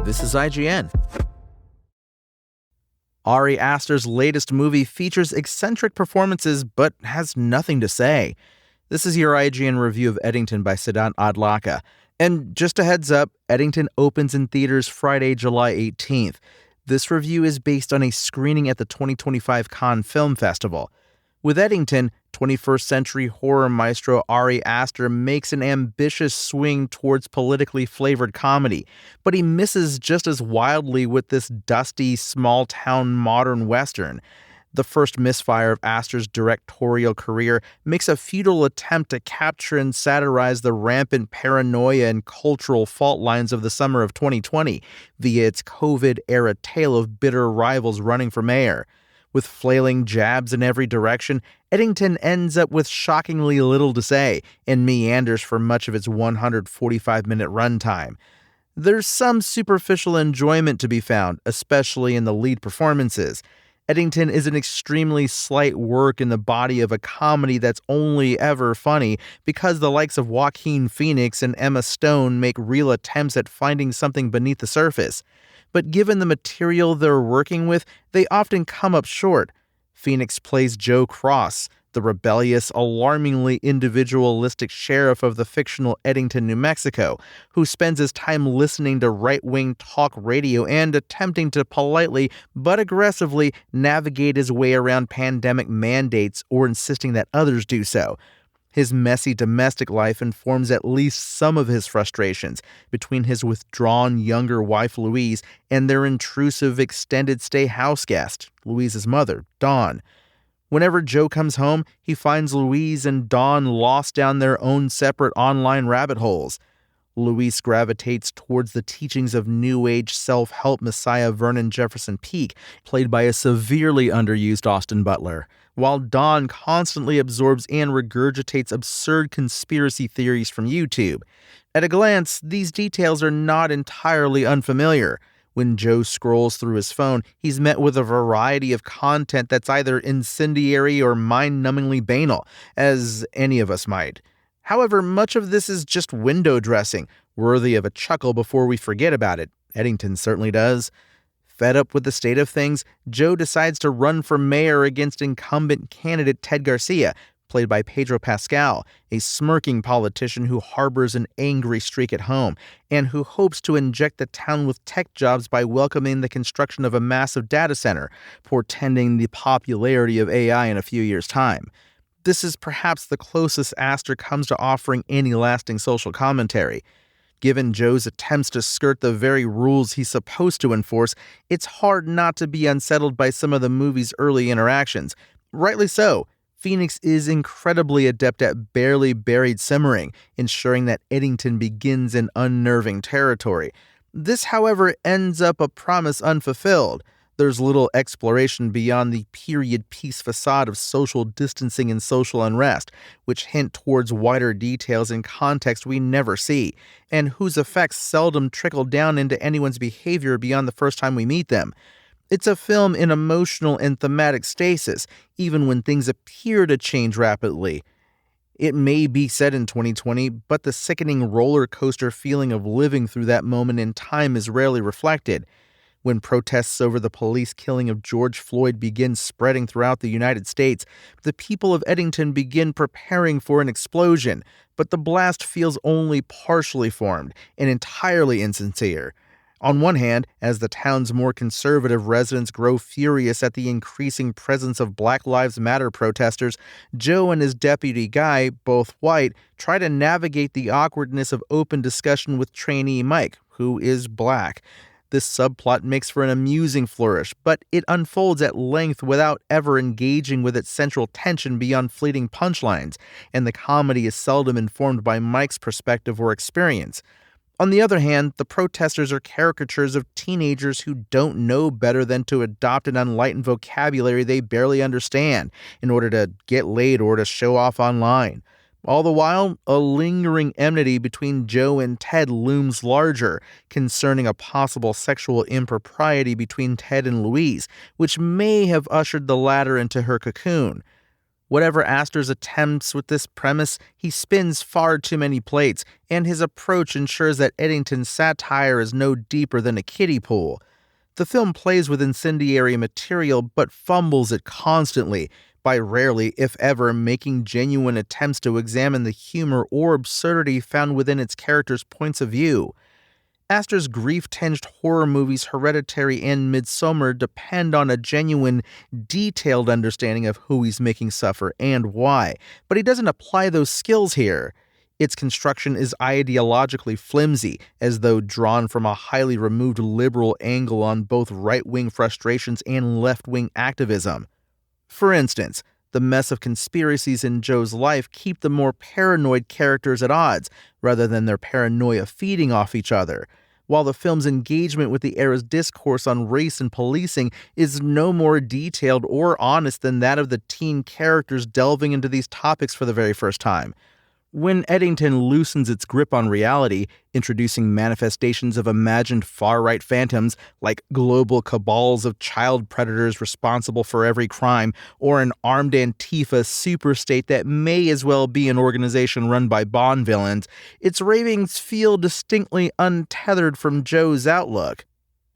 This is IGN. Ari Aster's latest movie features eccentric performances but has nothing to say. This is your IGN review of Eddington by Siddhant Adlakha. And just a heads up, Eddington opens in theaters Friday, July 18th. This review is based on a screening at the 2025 Cannes Film Festival. With Eddington, 21st century horror maestro Ari Aster makes an ambitious swing towards politically flavored comedy, but he misses just as wildly with this dusty, small-town modern western. The first misfire of Aster's directorial career makes a futile attempt to capture and satirize the rampant paranoia and cultural fault lines of the summer of 2020 via its COVID-era tale of bitter rivals running for mayor. With flailing jabs in every direction, Eddington ends up with shockingly little to say and meanders for much of its 145-minute runtime. There's some superficial enjoyment to be found, especially in the lead performances. Eddington is an extremely slight work in the body of a comedy that's only ever funny because the likes of Joaquin Phoenix and Emma Stone make real attempts at finding something beneath the surface. But given the material they're working with, they often come up short. Phoenix plays Joe Cross, the rebellious, alarmingly individualistic sheriff of the fictional Eddington, New Mexico, who spends his time listening to right-wing talk radio and attempting to politely but aggressively navigate his way around pandemic mandates or insisting that others do so. His messy domestic life informs at least some of his frustrations between his withdrawn younger wife Louise and their intrusive extended-stay house guest, Louise's mother, Dawn. Whenever Joe comes home, he finds Louise and Dawn lost down their own separate online rabbit holes. Louise gravitates towards the teachings of New Age self-help messiah Vernon Jefferson Peake, played by a severely underused Austin Butler, while Dawn constantly absorbs and regurgitates absurd conspiracy theories from YouTube. At a glance, these details are not entirely unfamiliar. When Joe scrolls through his phone, he's met with a variety of content that's either incendiary or mind-numbingly banal, as any of us might. However, much of this is just window dressing, worthy of a chuckle before we forget about it. Eddington certainly does. Fed up with the state of things, Joe decides to run for mayor against incumbent candidate Ted Garcia, played by Pedro Pascal, a smirking politician who harbors an angry streak at home, and who hopes to inject the town with tech jobs by welcoming the construction of a massive data center, portending the popularity of AI in a few years' time. This is perhaps the closest Aster comes to offering any lasting social commentary. Given Joe's attempts to skirt the very rules he's supposed to enforce, it's hard not to be unsettled by some of the movie's early interactions. Rightly so. Phoenix is incredibly adept at barely buried simmering, ensuring that Eddington begins in unnerving territory. This, however, ends up a promise unfulfilled. There's little exploration beyond the period piece facade of social distancing and social unrest, which hint towards wider details and context we never see, and whose effects seldom trickle down into anyone's behavior beyond the first time we meet them. It's a film in emotional and thematic stasis, even when things appear to change rapidly. It may be set in 2020, but the sickening roller coaster feeling of living through that moment in time is rarely reflected. When protests over the police killing of George Floyd begin spreading throughout the United States, the people of Eddington begin preparing for an explosion, but the blast feels only partially formed and entirely insincere. On one hand, as the town's more conservative residents grow furious at the increasing presence of Black Lives Matter protesters, Joe and his deputy Guy, both white, try to navigate the awkwardness of open discussion with trainee Mike, who is black. This subplot makes for an amusing flourish, but it unfolds at length without ever engaging with its central tension beyond fleeting punchlines, and the comedy is seldom informed by Mike's perspective or experience. On the other hand, the protesters are caricatures of teenagers who don't know better than to adopt an unenlightened vocabulary they barely understand in order to get laid or to show off online. All the while, a lingering enmity between Joe and Ted looms larger, concerning a possible sexual impropriety between Ted and Louise, which may have ushered the latter into her cocoon. Whatever Aster's attempts with this premise, he spins far too many plates, and his approach ensures that Eddington's satire is no deeper than a kiddie pool. The film plays with incendiary material but fumbles it constantly, by rarely, if ever, making genuine attempts to examine the humor or absurdity found within its characters' points of view. Aster's grief-tinged horror movies Hereditary and Midsommar depend on a genuine, detailed understanding of who he's making suffer and why, but he doesn't apply those skills here. Its construction is ideologically flimsy, as though drawn from a highly removed liberal angle on both right-wing frustrations and left-wing activism. For instance, the mess of conspiracies in Joe's life keep the more paranoid characters at odds, rather than their paranoia feeding off each other, while the film's engagement with the era's discourse on race and policing is no more detailed or honest than that of the teen characters delving into these topics for the very first time. When Eddington loosens its grip on reality, introducing manifestations of imagined far-right phantoms like global cabals of child predators responsible for every crime, or an armed Antifa superstate that may as well be an organization run by Bond villains, its ravings feel distinctly untethered from Joe's outlook.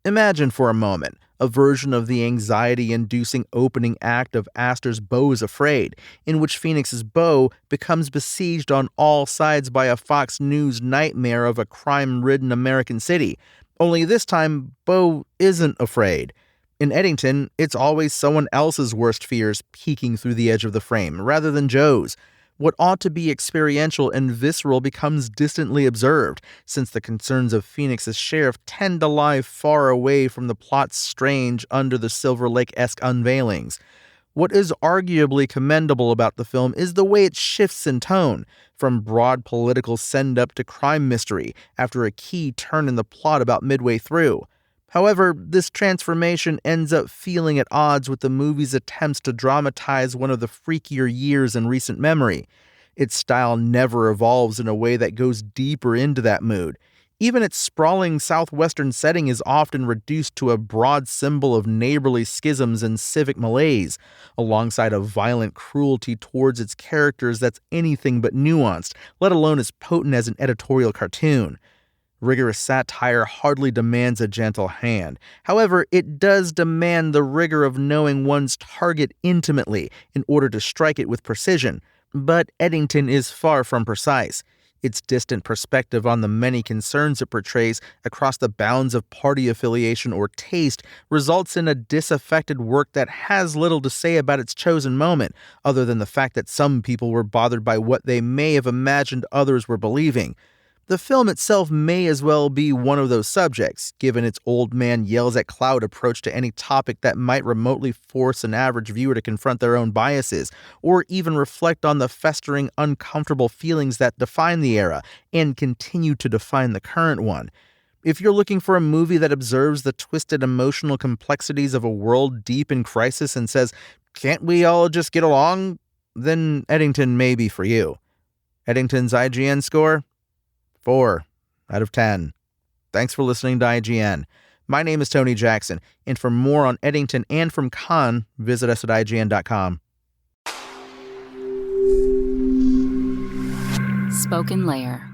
Imagine for a moment a version of the anxiety-inducing opening act of Aster's Beau is Afraid, in which Phoenix's Beau becomes besieged on all sides by a Fox News nightmare of a crime-ridden American city. Only this time, Beau isn't afraid. In Eddington, it's always someone else's worst fears peeking through the edge of the frame, rather than Joe's. What ought to be experiential and visceral becomes distantly observed, since the concerns of Phoenix's sheriff tend to lie far away from the plot's strange, under the Silver Lake-esque unveilings. What is arguably commendable about the film is the way it shifts in tone, from broad political send-up to crime mystery, after a key turn in the plot about midway through. However, this transformation ends up feeling at odds with the movie's attempts to dramatize one of the freakier years in recent memory. Its style never evolves in a way that goes deeper into that mood. Even its sprawling southwestern setting is often reduced to a broad symbol of neighborly schisms and civic malaise, alongside a violent cruelty towards its characters that's anything but nuanced, let alone as potent as an editorial cartoon. Rigorous satire hardly demands a gentle hand. However, it does demand the rigor of knowing one's target intimately in order to strike it with precision. But Eddington is far from precise. Its distant perspective on the many concerns it portrays across the bounds of party affiliation or taste results in a disaffected work that has little to say about its chosen moment, other than the fact that some people were bothered by what they may have imagined others were believing. The film itself may as well be one of those subjects, given its old man yells-at-cloud approach to any topic that might remotely force an average viewer to confront their own biases, or even reflect on the festering, uncomfortable feelings that define the era and continue to define the current one. If you're looking for a movie that observes the twisted emotional complexities of a world deep in crisis and says, "Can't we all just get along?" then Eddington may be for you. Eddington's IGN score? 4 out of 10. Thanks for listening to IGN. My name is Tony Jackson, and for more on Eddington and from Cannes, visit us at IGN.com. Spoken Layer.